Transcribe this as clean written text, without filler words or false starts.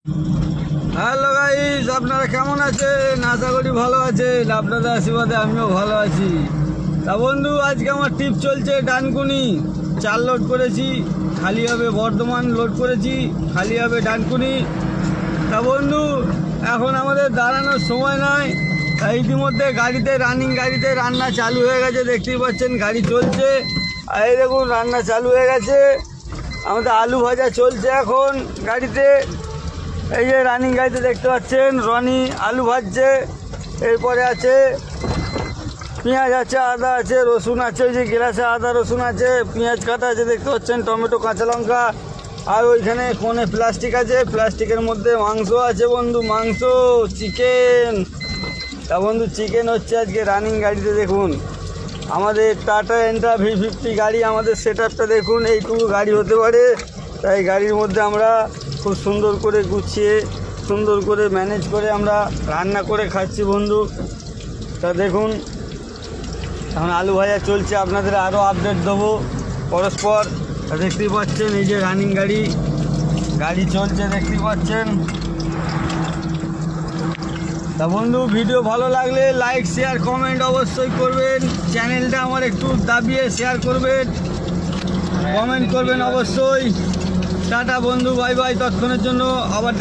Hello guys, আপনারা কেমন আছেন? আশা করি ভালো আছেন। আপনাদের আশীর্বাদে আমিও ভালো আছি। তা বন্ধু, আজকে আমার ট্রিপ চলছে ডানকুনি। 4 লোড করেছি, খালি হবে বর্ধমান। লোড করেছি, খালি হবে ডানকুনি। তা বন্ধু, এখন আমাদের দাঁড়ানোর সময় নয়। তা ইতিমধ্যে গাড়িতে রান্না চালু হয়ে গেছে। দেখতেই পাচ্ছেন গাড়ি চলছে। আর এই দেখুন রান্না চালু হয়ে গেছে। আমাদের আলু ভাজা চলছে এখন গাড়িতে। এই যে রানিং গাড়িতে দেখতে পাচ্ছেন রনি আলু ভাজছে। এরপরে আছে পেঁয়াজ আছে, আদা আছে, রসুন আছে। ওই যে গ্লাসে আদা রসুন আছে, পেঁয়াজ কাটা আছে দেখতে পাচ্ছেন, টমেটো, কাঁচা লঙ্কা। আর ওইখানে কোণে প্লাস্টিক আছে, প্লাস্টিকের মধ্যে মাংস আছে বন্ধু, মাংস, চিকেন। তা বন্ধু, চিকেন হচ্ছে আজকে রানিং গাড়িতে। দেখুন আমাদের টাটা এন্ট্রা V50 গাড়ি। আমাদের সেট আপটা দেখুন, এইটুকু গাড়ি হতে পারে। তাই গাড়ির মধ্যে আমরা খুব সুন্দর করে গুছিয়ে, সুন্দর করে ম্যানেজ করে আমরা রান্না করে খাচ্ছি বন্ধু। তা দেখুন এখন আলু ভাজা চলছে, আপনাদের আরও আপডেট দেবো পরস্পর। তা দেখতেই পাচ্ছেন এই যে রানিং গাড়ি চলছে, দেখতেই পাচ্ছেন। তা বন্ধু, ভিডিও ভালো লাগলে লাইক, শেয়ার, কমেন্ট অবশ্যই করবেন। চ্যানেলটা আমার একটু দাবিয়ে শেয়ার করবেন, কমেন্ট করবেন অবশ্যই। টাটা বন্ধু, বাই বাই। ততক্ষণের জন্য আবার